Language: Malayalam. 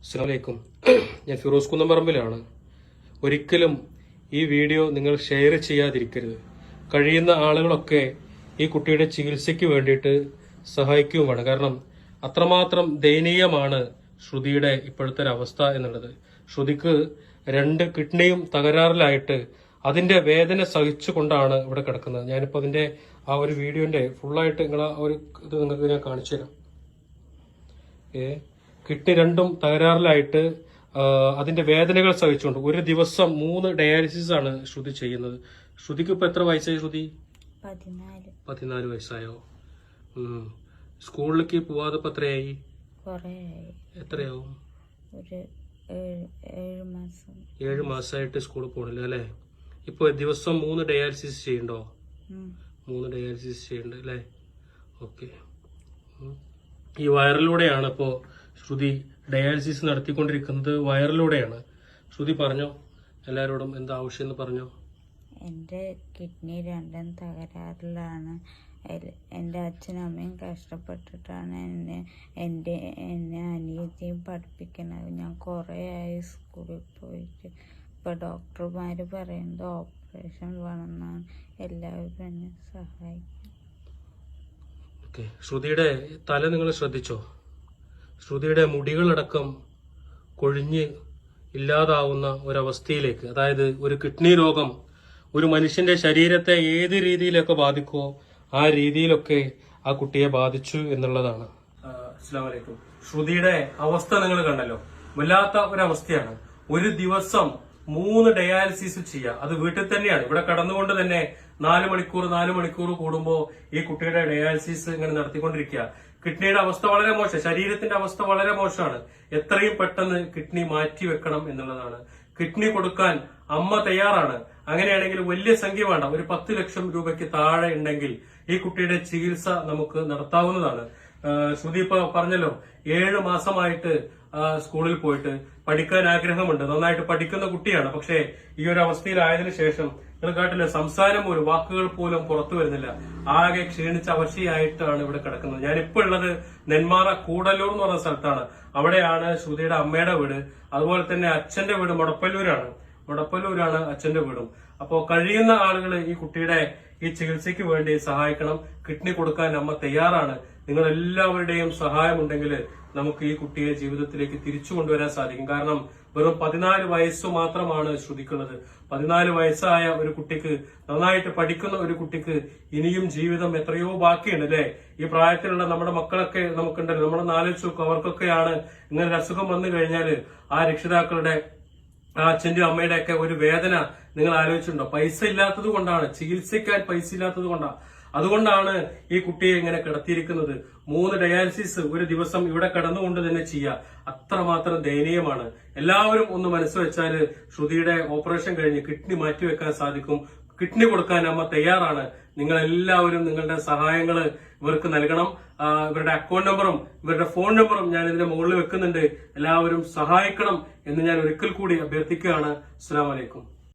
അസ്സലാമലൈക്കും. ഞാൻ ഫിറോസ് കുന്നംപറമ്പിലാണ്. ഒരിക്കലും ഈ വീഡിയോ നിങ്ങൾ ഷെയർ ചെയ്യാതിരിക്കരുത്. കഴിയുന്ന ആളുകളൊക്കെ ഈ കുട്ടിയുടെ ചികിത്സയ്ക്ക് വേണ്ടിയിട്ട് സഹായിക്കുകയും വേണം. കാരണം അത്രമാത്രം ദയനീയമാണ് ശ്രുതിയുടെ ഇപ്പോഴത്തെ ഒരു അവസ്ഥ എന്നുള്ളത്. ശ്രുതിക്ക് 2 കിഡ്നിയും തകരാറിലായിട്ട് അതിന്റെ വേദന സഹിച്ചുകൊണ്ടാണ് ഇവിടെ കിടക്കുന്നത്. ഞാനിപ്പോൾ അതിന്റെ ആ ഒരു വീഡിയോന്റെ ഫുള്ളായിട്ട് നിങ്ങളെ ഒരു ഇത് നിങ്ങൾക്ക് ഞാൻ കാണിച്ചു തരാം. കിഡ്നി 2ഉം തകരാറിലായിട്ട് അതിന്റെ വേദനകൾ സഹിച്ചുകൊണ്ട് ഒരു ദിവസം 3 ഡയാലിസിസ് ആണ് ശ്രുതി ചെയ്യുന്നത്. ശ്രുതിക്ക് ഇപ്പൊ എത്ര വയസ്സായി? ശ്രുതി 14 വയസ്സായോ? സ്കൂളിലേക്ക് പോവാതെ ഇപ്പൊ എത്രയായി? എത്രയാവും? 7 മാസമായിട്ട് സ്കൂളിൽ പോണില്ല അല്ലെ? ഇപ്പൊ ദിവസം 3 ഡയാലിസിസ് ചെയ്യണ്ടോ? 3 ഡയാലിസിസ് ചെയ്യണ്ട് അല്ലെ? ഓക്കെ. ഈ വയറിലൂടെയാണ് ഇപ്പോ ശ്രുതി ഡയാലിസിസ് നടത്തിക്കൊണ്ടിരിക്കുന്നത്. വയറിലൂടെയാണ്. ശ്രുതി പറഞ്ഞോ എല്ലാരോടും എന്താ ആവശ്യം എന്ന് പറഞ്ഞോ. എൻ്റെ കിഡ്നി 2ഉം തകരാറിലാണ്. എൻ്റെ അച്ഛനും അമ്മയും കഷ്ടപ്പെട്ടിട്ടാണ് എന്നെ അനിയത്തിയും പഠിപ്പിക്കുന്നത്. ഞാൻ കുറേ ആയി സ്കൂളിൽ പോയിട്ട്. ഇപ്പോൾ ഡോക്ടർമാർ പറയുന്നത് ഓപ്പറേഷൻ വേണമെന്നാണ്. എല്ലാവരും എന്നെ സഹായിക്കും. ശ്രുതിയുടെ തല നിങ്ങൾ ശ്രദ്ധിച്ചോ? ശ്രുതിയുടെ മുടികളടക്കം കൊഴിഞ്ഞ് ഇല്ലാതാവുന്ന ഒരവസ്ഥയിലേക്ക്, അതായത് ഒരു കിഡ്നി രോഗം ഒരു മനുഷ്യന്റെ ശരീരത്തെ ഏത് രീതിയിലൊക്കെ ബാധിക്കുമോ ആ രീതിയിലൊക്കെ ആ കുട്ടിയെ ബാധിച്ചു എന്നുള്ളതാണ്. അസ്സലാമു അലൈക്കും. ശ്രുതിയുടെ അവസ്ഥ നിങ്ങൾ കണ്ടല്ലോ. വല്ലാത്ത ഒരവസ്ഥയാണ്. ഒരു ദിവസം 3 ഡയാലിസിസ് ചെയ്യുക. അത് വീട്ടിൽ തന്നെയാണ്. ഇവിടെ കടന്നുകൊണ്ട് തന്നെ 4 മണിക്കൂർ കൂടുമ്പോൾ ഈ കുട്ടിയുടെ ഡയാലിസിസ് ഇങ്ങനെ നടത്തിക്കൊണ്ടിരിക്കുക. കിഡ്നിയുടെ അവസ്ഥ വളരെ മോശം. ശരീരത്തിന്റെ അവസ്ഥ വളരെ മോശമാണ്. എത്രയും പെട്ടെന്ന് കിഡ്നി മാറ്റി വെക്കണം എന്നുള്ളതാണ്. കിഡ്നി കൊടുക്കാൻ അമ്മ തയ്യാറാണ്. അങ്ങനെയാണെങ്കിൽ വലിയ സംഖ്യ വേണ്ട. ഒരു 10 ലക്ഷം രൂപയ്ക്ക് താഴെ ഉണ്ടെങ്കിൽ ഈ കുട്ടിയുടെ ചികിത്സ നമുക്ക് നടത്താവുന്നതാണ്. ശ്രുതി ഇപ്പൊ പറഞ്ഞല്ലോ 7 മാസമായിട്ട് സ്കൂളിൽ പോയിട്ട് പഠിക്കാൻ ആഗ്രഹമുണ്ട്. നന്നായിട്ട് പഠിക്കുന്ന കുട്ടിയാണ്. പക്ഷേ ഈ ഒരു അവസ്ഥയിലായതിനു ശേഷം നിങ്ങൾ കേട്ടില്ല, സംസാരം പോലും, വാക്കുകൾ പോലും പുറത്തു വരുന്നില്ല. ആകെ ക്ഷീണിച്ച അവശയായിട്ടാണ് ഇവിടെ കിടക്കുന്നത്. ഞാനിപ്പോ ഉള്ളത് നെന്മാറ കൂടല്ലൂർ എന്ന് പറഞ്ഞ സ്ഥലത്താണ്. അവിടെയാണ് ശ്രുതിയുടെ അമ്മയുടെ വീട്. അതുപോലെ തന്നെ അച്ഛന്റെ വീട് മുടപ്പല്ലൂരാണ് അച്ഛന്റെ വീടും. അപ്പോ കഴിയുന്ന ആളുകൾ ഈ കുട്ടിയുടെ ഈ ചികിത്സയ്ക്ക് വേണ്ടി സഹായിക്കണം. കിഡ്നി കൊടുക്കാൻ അമ്മ തയ്യാറാണ്. നിങ്ങൾ എല്ലാവരുടെയും സഹായം ഉണ്ടെങ്കിൽ നമുക്ക് ഈ കുട്ടിയെ ജീവിതത്തിലേക്ക് തിരിച്ചു കൊണ്ടുവരാൻ സാധിക്കും. കാരണം വെറും 14 വയസ്സ് മാത്രമാണ് ശ്രുതിക്കുള്ളത്. 14 വയസ്സായ ഒരു കുട്ടിക്ക്, നന്നായിട്ട് പഠിക്കുന്ന ഒരു കുട്ടിക്ക് ഇനിയും ജീവിതം എത്രയോ ബാക്കിയുണ്ട് അല്ലെ? ഈ പ്രായത്തിലുള്ള നമ്മുടെ മക്കളൊക്കെ നമുക്കുണ്ടല്ലോ. നമ്മുടെ ആലോചിച്ച് നോക്കും, അവർക്കൊക്കെയാണ് ഇങ്ങനെ ഒരു അസുഖം വന്നു കഴിഞ്ഞാൽ ആ രക്ഷിതാക്കളുടെ അച്ഛന്റെയും അമ്മയുടെ ഒക്കെ ഒരു വേദന നിങ്ങൾ ആലോചിച്ചിട്ടുണ്ടോ? പൈസ ഇല്ലാത്തത് കൊണ്ടാണ്, ചികിത്സിക്കാൻ പൈസ ഇല്ലാത്തത് കൊണ്ടാണ്. അതുകൊണ്ടാണ് ഈ കുട്ടിയെ ഇങ്ങനെ കിടത്തിയിരിക്കുന്നത്. 3 ഡയാലിസിസ് ഒരു ദിവസം ഇവിടെ കിടന്നുകൊണ്ട് തന്നെ ചെയ്യുക. അത്രമാത്രം ദയനീയമാണ്. എല്ലാവരും ഒന്ന് മനസ്സ് വെച്ചാല് ശ്രുതിയുടെ ഓപ്പറേഷൻ കഴിഞ്ഞ് കിഡ്നി മാറ്റിവെക്കാൻ സാധിക്കും. കിഡ്നി കൊടുക്കാൻ അമ്മ തയ്യാറാണ്. നിങ്ങൾ എല്ലാവരും നിങ്ങളുടെ സഹായങ്ങൾ ഇവർക്ക് നൽകണം. ഇവരുടെ അക്കൗണ്ട് നമ്പറും ഇവരുടെ ഫോൺ നമ്പറും ഞാൻ ഇതിന്റെ മുകളിൽ വെക്കുന്നുണ്ട്. എല്ലാവരും സഹായിക്കണം എന്ന് ഞാൻ ഒരിക്കൽ കൂടി അഭ്യർത്ഥിക്കുകയാണ്. അസ്സലാമു അലൈക്കും.